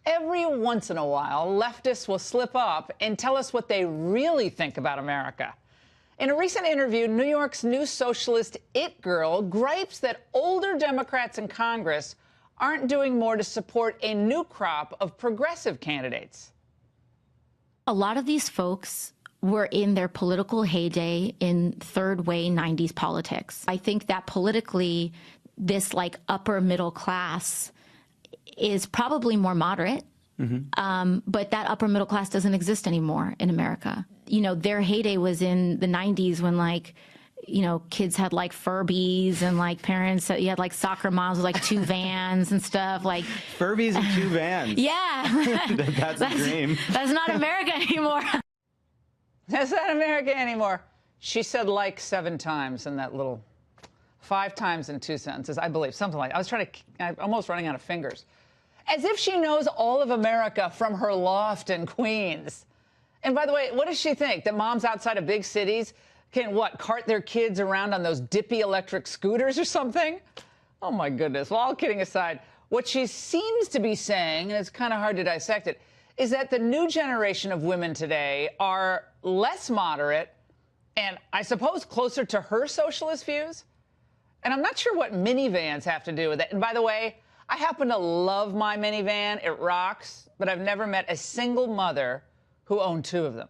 Every once in a while, leftists will slip up and tell us what they really think about America. In a recent interview, New York's new socialist it girl gripes that older Democrats in Congress aren't doing more to support a new crop of progressive candidates. A lot of these folks were in their political heyday in third way 90s politics. I think that politically, this upper middle class is probably more moderate, but that upper middle class doesn't exist anymore in America. You know, their heyday was in the 90s when kids had Furbies and parents, you had soccer moms with 2 vans and stuff Furbies and 2 vans. Yeah. That's a dream. That's not America anymore. That's not America anymore. She said 7 times in that little 5 times in 2 sentences, I believe, something like that. I'm almost running out of fingers. As if she knows all of America from her loft in Queens. And by the way, what does she think? That moms outside of big cities can, cart their kids around on those dippy electric scooters or something? Oh, my goodness. Well, all kidding aside, what she seems to be saying, and it's kind of hard to dissect it, is that the new generation of women today are less moderate and, I suppose, closer to her socialist views. And I'm not sure what minivans have to do with it. And by the way, I happen to love my minivan. It rocks. But I've never met a single mother who owned 2 of them.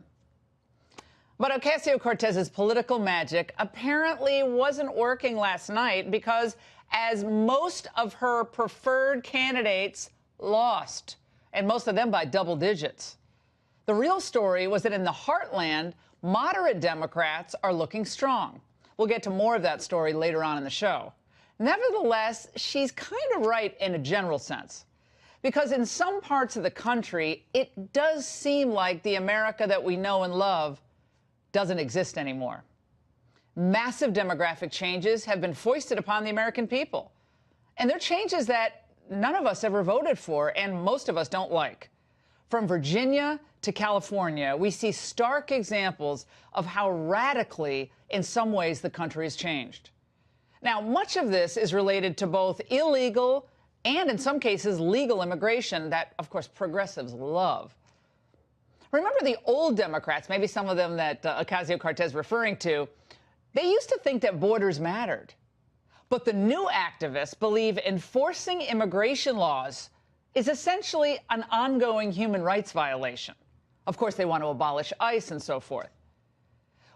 But Ocasio-Cortez's political magic apparently wasn't working last night because, as most of her preferred candidates lost, and most of them by double digits. The real story was that in the heartland, moderate Democrats are looking strong. We'll get to more of that story later on in the show. Nevertheless, she's kind of right in a general sense, because in some parts of the country, it does seem like the America that we know and love doesn't exist anymore. Massive demographic changes have been foisted upon the American people, and they're changes that none of us ever voted for, and most of us don't like. From Virginia to California, we see stark examples of how radically, in some ways, the country has changed. Now, much of this is related to both illegal and, in some cases, legal immigration that, of course, progressives love. Remember the old Democrats, maybe some of them that Ocasio-Cortez referring to, they used to think that borders mattered. But the new activists believe enforcing immigration laws is essentially an ongoing human rights violation. Of course, they want to abolish ICE and so forth.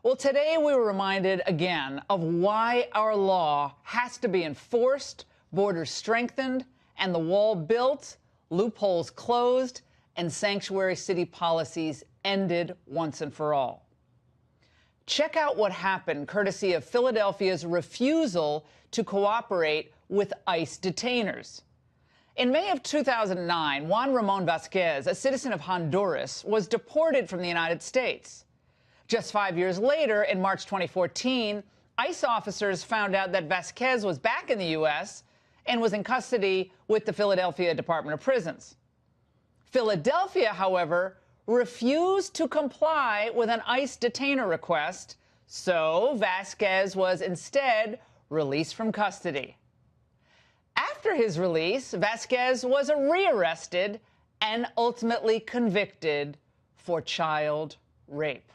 Well, today we were reminded again of why our law has to be enforced, borders strengthened, and the wall built, loopholes closed, and sanctuary city policies ended once and for all. Check out what happened courtesy of Philadelphia's refusal to cooperate with ICE detainers. In May of 2009, Juan Ramon Vasquez, a citizen of Honduras, was deported from the United States. Just 5 years later, in March 2014, ICE officers found out that Vasquez was back in the U.S. and was in custody with the Philadelphia Department of Prisons. Philadelphia, however, refused to comply with an ICE detainer request, so Vasquez was instead released from custody. After his release, Vasquez was rearrested and ultimately convicted for child rape.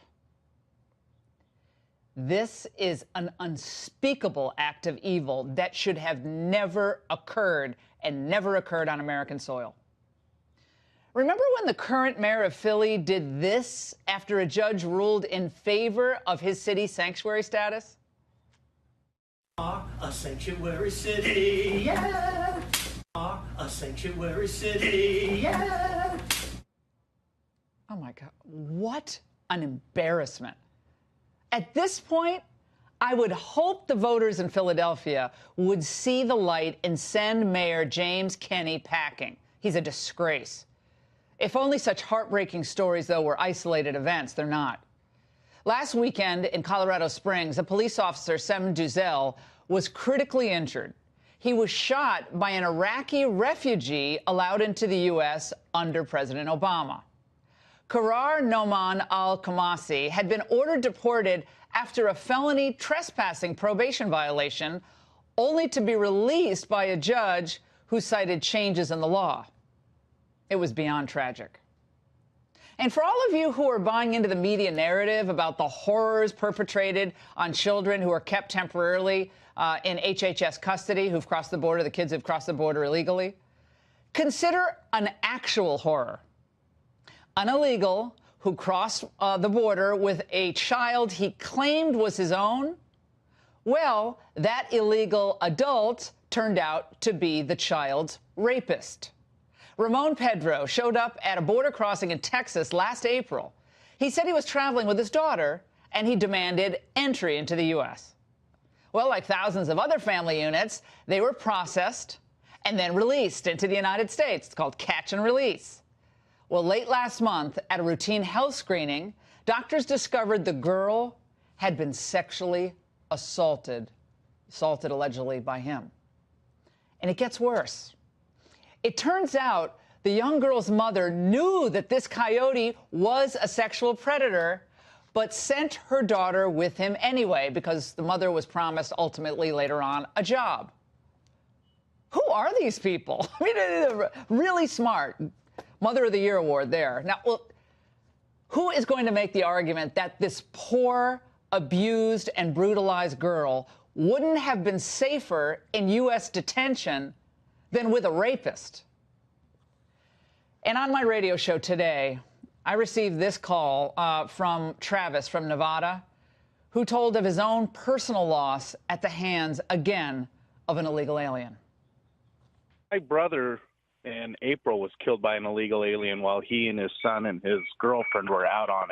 This is an unspeakable act of evil that should have never occurred and never occurred on American soil. Remember when the current mayor of Philly did this after a judge ruled in favor of his city's sanctuary status? A sanctuary city, yeah. A sanctuary city, yeah. Oh, my God. What an embarrassment. At this point, I would hope the voters in Philadelphia would see the light and send Mayor James Kenney packing. He's a disgrace. If only such heartbreaking stories, though, were isolated events. They're not. Last weekend in Colorado Springs, a police officer, Sem Duzel, was critically injured. He was shot by an Iraqi refugee allowed into the U.S. under President Obama. Karar Noman al-Khamasi had been ordered deported after a felony trespassing probation violation, only to be released by a judge who cited changes in the law. It was beyond tragic. And for all of you who are buying into the media narrative about the horrors perpetrated on children who are kept temporarily in HHS custody, who've crossed the border, the kids who've crossed the border illegally, consider an actual horror. An illegal who crossed the border with a child he claimed was his own. Well, that illegal adult turned out to be the child's rapist. Ramon Pedro showed up at a border crossing in Texas last April. He said he was traveling with his daughter, and he demanded entry into the U.S. Well, like thousands of other family units, they were processed and then released into the United States. It's called catch and release. Well, late last month, at a routine health screening, doctors discovered the girl had been sexually assaulted allegedly by him. And it gets worse. It turns out the young girl's mother knew that this coyote was a sexual predator, but sent her daughter with him anyway because the mother was promised ultimately later on a job. Who are these people? I mean, they're really smart. Mother of the Year award there. Now, well, who is going to make the argument that this poor, abused, and brutalized girl wouldn't have been safer in U.S. detention than with a rapist? And on my radio show today, I received this call from Travis from Nevada, who told of his own personal loss at the hands, again, of an illegal alien. My brother in April was killed by an illegal alien while he and his son and his girlfriend were out on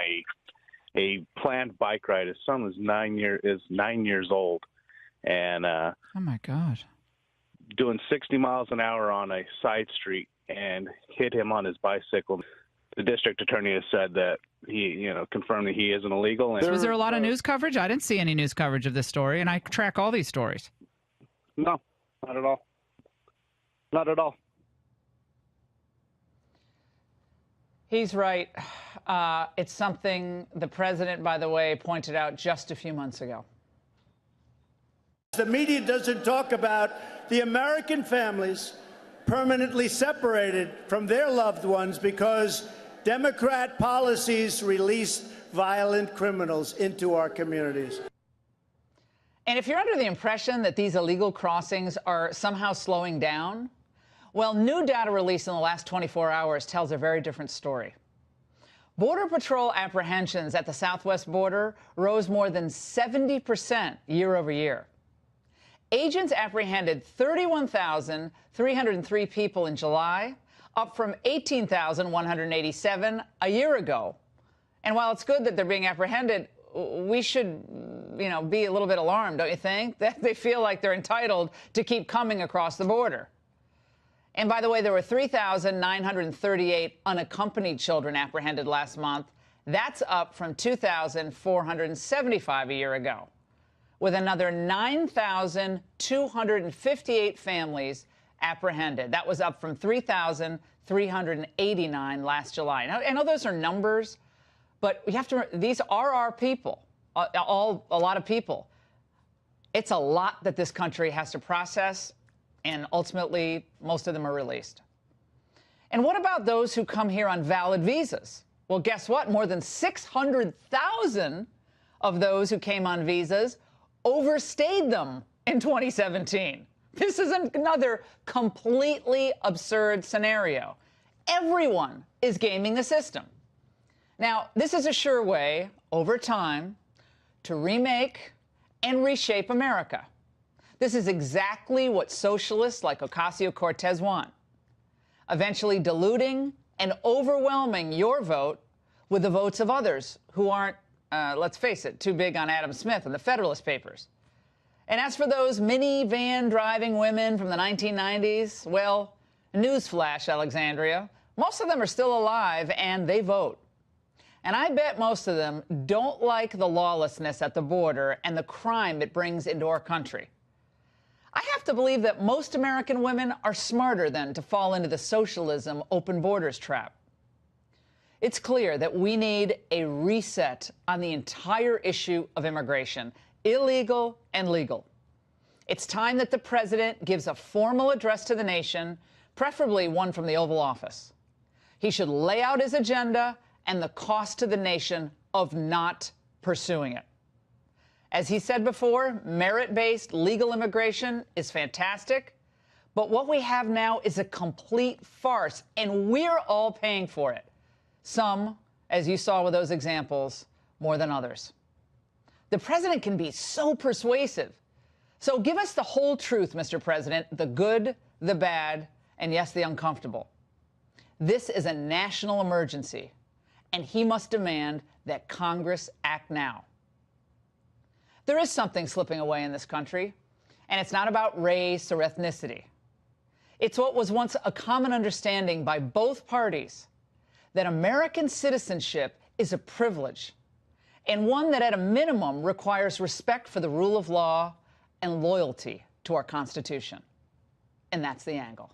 a planned bike ride. His son was 9 years old, and oh my God, doing 60 miles an hour on a side street and hit him on his bicycle. The district attorney has said that he, confirmed that he isn't illegal. And was there a lot of news coverage? I didn't see any news coverage of this story, and I track all these stories. No, not at all. Not at all. He's right. It's something the president, by the way, pointed out just a few months ago. The media doesn't talk about the American families permanently separated from their loved ones because Democrat policies release violent criminals into our communities. And if you're under the impression that these illegal crossings are somehow slowing down, well, new data released in the last 24 hours tells a very different story. Border Patrol apprehensions at the southwest border rose more than 70% year over year. Agents apprehended 31,303 people in July, up from 18,187 a year ago. And while it's good that they're being apprehended, we should, be a little bit alarmed, don't you think? That they feel like they're entitled to keep coming across the border. And by the way, there were 3,938 unaccompanied children apprehended last month. That's up from 2,475 a year ago, with another 9,258 families apprehended. That was up from 3,389 last July. Now, I know those are numbers, but we have to. These are our people, a lot of people. It's a lot that this country has to process, and ultimately, most of them are released. And what about those who come here on valid visas? Well, guess what? More than 600,000 of those who came on visas overstayed them in 2017. This is another completely absurd scenario. Everyone is gaming the system. Now, this is a sure way, over time, to remake and reshape America. This is exactly what socialists like Ocasio-Cortez want, eventually diluting and overwhelming your vote with the votes of others who aren't, let's face it, too big on Adam Smith and the Federalist Papers. And as for those minivan driving women from the 1990s, well, newsflash, Alexandria, most of them are still alive and they vote. And I bet most of them don't like the lawlessness at the border and the crime it brings into our country. I have to believe that most American women are smarter than to fall into the socialism open borders trap. It's clear that we need a reset on the entire issue of immigration, illegal and legal. It's time that the president gives a formal address to the nation, preferably one from the Oval Office. He should lay out his agenda and the cost to the nation of not pursuing it. As he said before, merit-based legal immigration is fantastic, but what we have now is a complete farce, and we're all paying for it. Some, as you saw with those examples, more than others. The president can be so persuasive. So give us the whole truth, Mr. President, the good, the bad, and yes, the uncomfortable. This is a national emergency, and he must demand that Congress act now. There is something slipping away in this country, and it's not about race or ethnicity. It's what was once a common understanding by both parties, that American citizenship is a privilege, and one that at a minimum requires respect for the rule of law and loyalty to our Constitution. And that's the angle.